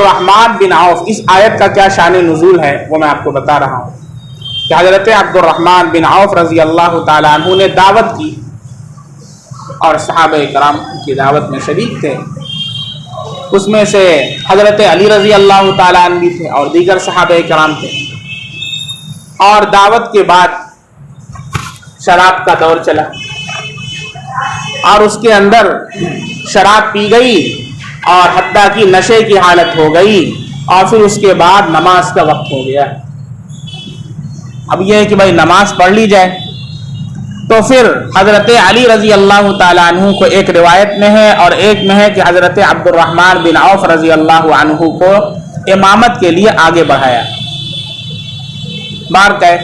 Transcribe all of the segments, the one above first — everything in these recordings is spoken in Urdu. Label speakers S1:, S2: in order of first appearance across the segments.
S1: الرحمن بن عوف، اس آیت کا کیا شان نزول ہے وہ میں آپ کو بتا رہا ہوں کہ حضرت عبد الرحمن بن عوف رضی اللہ تعالیٰ عنہ نے دعوت کی اور صحابہ کرام کی دعوت میں شریک تھے. اس میں سے حضرت علی رضی اللہ تعالیٰ عنہ بھی تھے اور دیگر صحابہ کرام تھے. اور دعوت کے بعد شراب کا دور چلا اور اس کے اندر شراب پی گئی اور حتیٰ کہ نشے کی حالت ہو گئی اور پھر اس کے بعد نماز کا وقت ہو گیا. اب یہ ہے کہ بھائی نماز پڑھ لی جائے. تو پھر حضرت علی رضی اللہ تعالیٰ عنہ کو ایک روایت میں ہے اور ایک میں ہے کہ حضرت عبد الرحمن بن عوف رضی اللہ عنہ کو امامت کے لیے آگے بڑھایا. بار کہ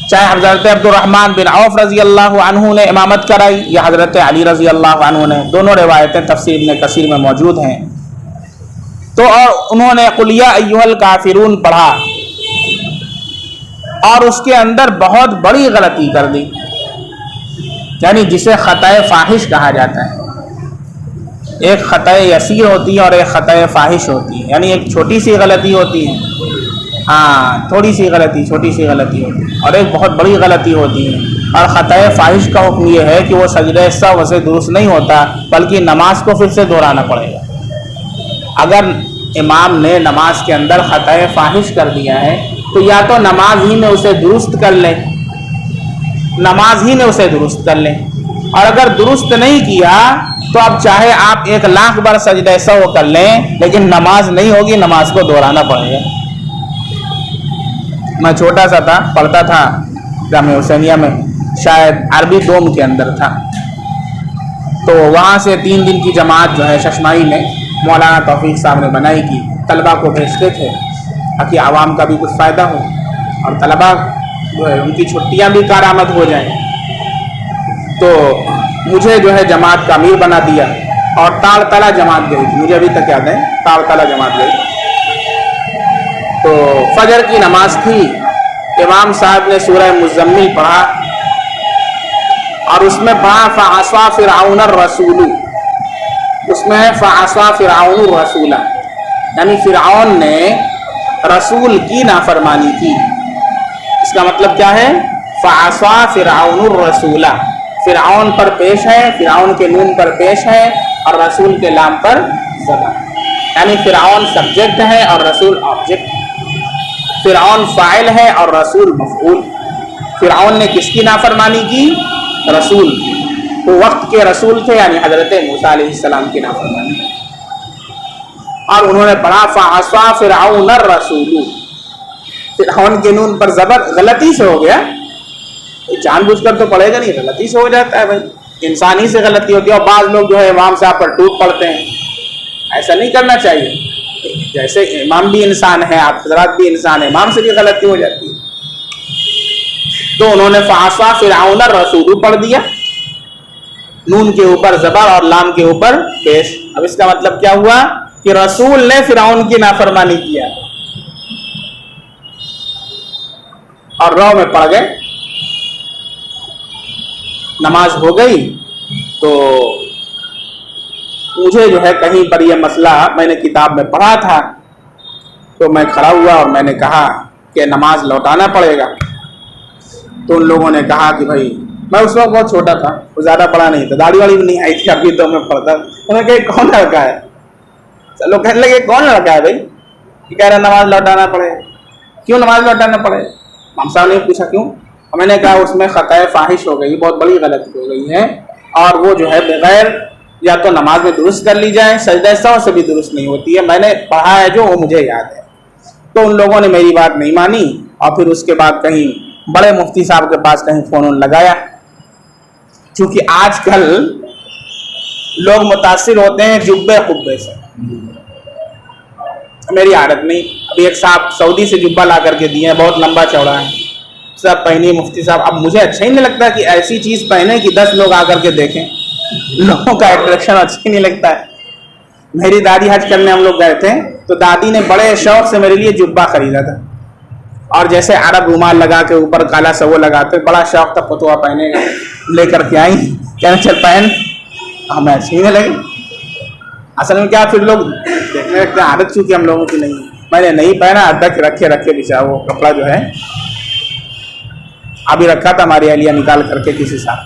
S1: چاہے حضرت عبد الرحمن بن عوف رضی اللہ عنہ نے امامت کرائی یا حضرت علی رضی اللہ عنہ نے، دونوں روایتیں تفسیر ابن کثیر میں موجود ہیں. تو اور انہوں نے قل یا ایھا الکافرون پڑھا اور اس کے اندر بہت بڑی غلطی کر دی، یعنی جسے خطأ فاحش کہا جاتا ہے. ایک خطأ یسیر ہوتی ہے اور ایک خطأ فاحش ہوتی ہے، یعنی ایک چھوٹی سی غلطی ہوتی ہے، تھوڑی سی غلطی، چھوٹی سی غلطی ہوتی ہے، اور ایک بہت بڑی غلطی ہوتی ہے. اور خطأ فاحش کا حکم یہ ہے کہ وہ سجدہ سہو سے درست نہیں ہوتا بلکہ نماز کو پھر سے دہرانا پڑے گا. اگر امام نے نماز کے اندر خطأ فاحش کر دیا ہے تو یا تو نماز ہی میں اسے درست کر لیں، نماز ہی میں اسے درست کر لیں، اور اگر درست نہیں کیا تو اب چاہے آپ 1,00,000 بار سجدہ سہو کر لیں لیکن نماز نہیں ہوگی، نماز کو دہرانا پڑے گا. میں چھوٹا سا تھا، پڑھتا تھا جامعہ حسینیہ میں، شاید عربی دوم کے اندر تھا. تو وہاں سے 3 دن کی جماعت جو ہے ششمائی میں مولانا توفیق صاحب نے بنائی کی. طلبہ کو بھیجتے تھے تاکہ عوام کا بھی کچھ فائدہ ہو اور طلبہ جو ہے ان کی چھٹیاں بھی کارآمد ہو جائیں. تو مجھے جو ہے جماعت کا امیر بنا دیا اور تاڑ تلا جماعت گئی تھی، مجھے ابھی تک یاد ہے تاڑ تلا جماعت گئی. تو فجر کی نماز تھی، امام صاحب نے سورہ مزمل پڑھا اور اس میں پڑھا فعصى فرعون الرسول. اس میں ہے فعصى فرعون الرسول، یعنی فرعون نے رسول کی نافرمانی کی. اس کا مطلب کیا ہے؟ فعصى فرعون الرسول، فرعون پر پیش ہے، فرعون کے نون پر پیش ہے اور رسول کے لام پر زبر، یعنی فرعون سبجیکٹ ہے اور رسول آبجیکٹ. فرعون فاعل ہے اور رسول مفعول. فرعون نے کس کی نافرمانی کی؟ رسول کی. وہ وقت کے رسول تھے یعنی حضرت موسیٰ علیہ السلام کی نافرمانی. اور انہوں نے پڑھا فعصى فرعون الرسول، فرعون کے نون پر زبر غلطی سے ہو گیا، جان بوجھ کر تو پڑھے گا نہیں، غلطی سے ہو جاتا ہے. بھائی انسانی سے غلطی ہوتی ہے اور بعض لوگ جو ہے امام صاحب پر ٹوٹ پڑتے ہیں. ایسا نہیں کرنا چاہیے. جیسے امام بھی انسان ہے، آپ حضرات بھی انسان ہیں، امام سے بھی غلطی ہو جاتی ہے. تو انہوں نے فعصى فرعون الرسول پڑھ دیا، نون کے اوپر زبر اور لام کے اوپر پیش. اب اس کا مطلب کیا ہوا کہ رسول نے فرعون کی نافرمانی کیا اور رو میں پڑ گئے. نماز ہو گئی تو مجھے جو ہے کہیں پر یہ مسئلہ میں نے کتاب میں پڑھا تھا تو میں کھڑا ہوا اور میں نے کہا کہ نماز لوٹانا پڑے گا. تو ان لوگوں نے کہا کہ بھائی، میں اس وقت بہت چھوٹا تھا، وہ زیادہ بڑا نہیں تھا، داڑھی واڑی بھی نہیں آئی تھی ابھی تو میں پڑھتا. انہوں نے کہا کون لڑکا ہے؟ چلو کہنے لگے کون لڑکا ہے بھائی کہ کہہ رہا نماز لوٹانا پڑے. کیوں نماز لوٹانا پڑے؟ امام صاحب نے پوچھا کیوں؟ اور میں نے کہا اس میں خطأ فاحش ہو گئی، بہت بڑی غلطی ہو گئی ہے اور وہ جو ہے بغیر یا تو نماز میں درست کر لی جائے، سجدہ سہو سے بھی درست نہیں ہوتی ہے. میں نے پڑھا ہے جو وہ مجھے یاد ہے. تو ان لوگوں نے میری بات نہیں مانی اور پھر اس کے بعد کہیں بڑے مفتی صاحب کے پاس کہیں فون لگایا. چونکہ آج کل لوگ متاثر ہوتے ہیں جبے قبے سے، میری عادت نہیں. ابھی ایک صاحب سعودی سے جبہ لا کر کے دیے ہیں، بہت لمبا چوڑا ہے، سب پہنی مفتی صاحب. اب مجھے اچھا ہی نہیں لگتا کہ ایسی چیز پہنے کہ 10 لوگ آ کر کے دیکھیں، لوگوں کا اٹریکشن اچھا ہی نہیں لگتا ہے. میری دادی حج کرنے ہم لوگ گئے تھے تو دادی نے بڑے شوق سے میرے لیے جبہ خریدا تھا اور جیسے عرب رومال لگا کے اوپر کالا سو لگاتے، بڑا شوق تھا فتوا پہنے گا. لے کر کے آئی، کہنا چل پہن، ہمیں اچھی نہیں لگی. اصل میں کیا پھر لوگ دیکھنے لگتے ہیں عادت چونکہ ہم لوگوں کی نہیں ہے، میں نے نہیں پہنا ادھک رکھے بچا وہ کپڑا جو ہے ابھی رکھا تھا ہماری اہلیہ نکال کر کے کسی صاحب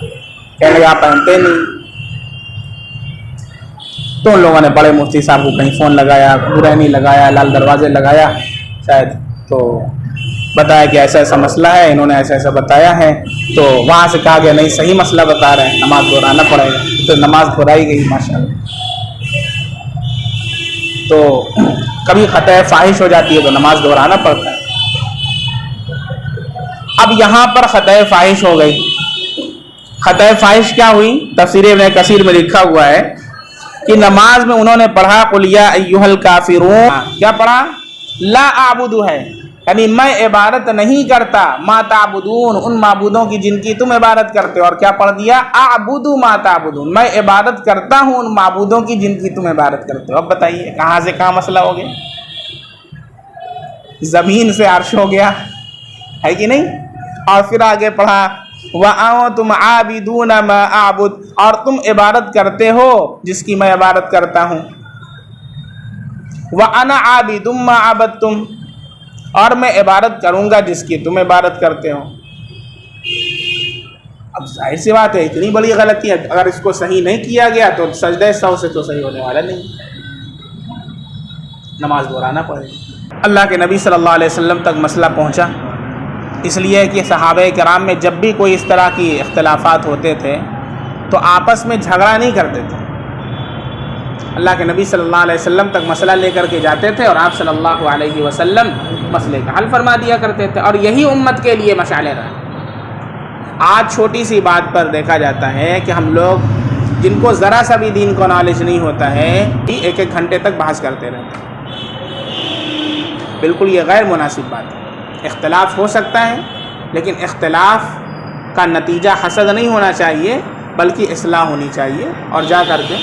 S1: کہنے لگے آپ پہنتے نہیں. تو ان لوگوں نے بڑے مفتی صاحب کو کہیں فون لگایا، برہنی لگایا، لال دروازے لگایا شاید، تو بتایا کہ ایسا ایسا مسئلہ ہے، انہوں نے ایسا ایسا بتایا ہے. تو وہاں سے کہا گیا نہیں صحیح مسئلہ بتا رہے ہیں، نماز دہرانا پڑے گا. تو نماز دہرائی گئی ماشاء اللہ. تو کبھی خطۂ فاحش ہو جاتی ہے تو نماز دہرانا پڑتا ہے. اب یہاں پر خطۂ فاحش ہو گئی. خطۂ فاحش کیا ہوئی؟ تفسیر ابن کثیر میں لکھا ہوا ہے کہ نماز میں انہوں نے پڑھا قل یا ایھا الکافرون. کیا پڑھا؟ لا اعبد ہے، یعنی میں عبادت نہیں کرتا، ما تعبدون ان معبودوں کی جن کی تم عبادت کرتے ہو. اور کیا پڑھ دیا؟ اعبد ما تعبدون میں عبادت کرتا ہوں ان معبودوں کی جن کی تم عبادت کرتے ہو. اب بتائیے کہاں سے کہاں مسئلہ ہو گیا؟ زمین سے عرش ہو گیا ہے کہ نہیں؟ اور پھر آگے پڑھا وَأَنْتُمْ عَابِدُونَ مَا أَعْبُدُ اور تم عبادت کرتے ہو جس کی میں عبادت کرتا ہوں. وَأَنَا عَابِدٌ مَا عَبَدتُمْ اور میں عبادت کروں گا جس کی تم عبادت کرتے ہو. اب ظاہر سی بات ہے اتنی بڑی غلطی ہے، اگر اس کو صحیح نہیں کیا گیا تو سجدہ سہو سے تو صحیح ہونے والا نہیں، نماز دہرانا پڑے گا. اللہ کے نبی صلی اللہ علیہ وسلم تک مسئلہ پہنچا، اس لیے کہ صحابہ کرام میں جب بھی کوئی اس طرح کی اختلافات ہوتے تھے تو آپس میں جھگڑا نہیں کرتے تھے. اللہ کے نبی صلی اللہ علیہ وسلم تک مسئلہ لے کر کے جاتے تھے اور آپ صلی اللہ علیہ وسلم مسئلے کا حل فرما دیا کرتے تھے، اور یہی امت کے لیے مشعل رہا. آج چھوٹی سی بات پر دیکھا جاتا ہے کہ ہم لوگ جن کو ذرا سا بھی دین کو نالج نہیں ہوتا ہے ایک ایک گھنٹے تک بحث کرتے رہتے ہیں. بالکل یہ غیر مناسب بات ہے. اختلاف ہو سکتا ہے لیکن اختلاف کا نتیجہ حسد نہیں ہونا چاہیے بلکہ اصلاح ہونی چاہیے، اور جا کر کے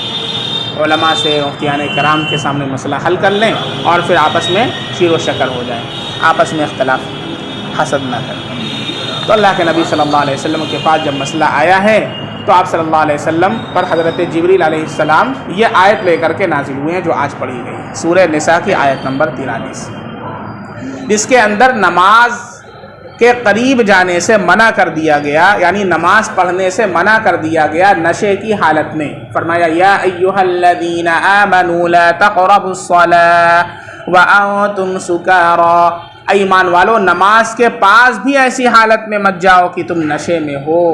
S1: علماء سے مفتیان کرام کے سامنے مسئلہ حل کر لیں اور پھر آپس میں شیر و شکر ہو جائیں، آپس میں اختلاف حسد نہ کریں. تو اللہ کے نبی صلی اللہ علیہ وسلم کے پاس جب مسئلہ آیا ہے تو آپ صلی اللہ علیہ وسلم پر حضرت جبریل علیہ السلام یہ آیت لے کر کے نازل ہوئے ہیں جو آج پڑھی گئی ہے، سورہ نساء کی آیت نمبر 43، جس کے اندر نماز کے قریب جانے سے منع کر دیا گیا، یعنی نماز پڑھنے سے منع کر دیا گیا نشے کی حالت میں. فرمایا یا ایھا الذین آمنوا لا تقربوا الصلاۃ وانتم سکارى ایمان والو نماز کے پاس بھی ایسی حالت میں مت جاؤ کہ تم نشے میں ہو.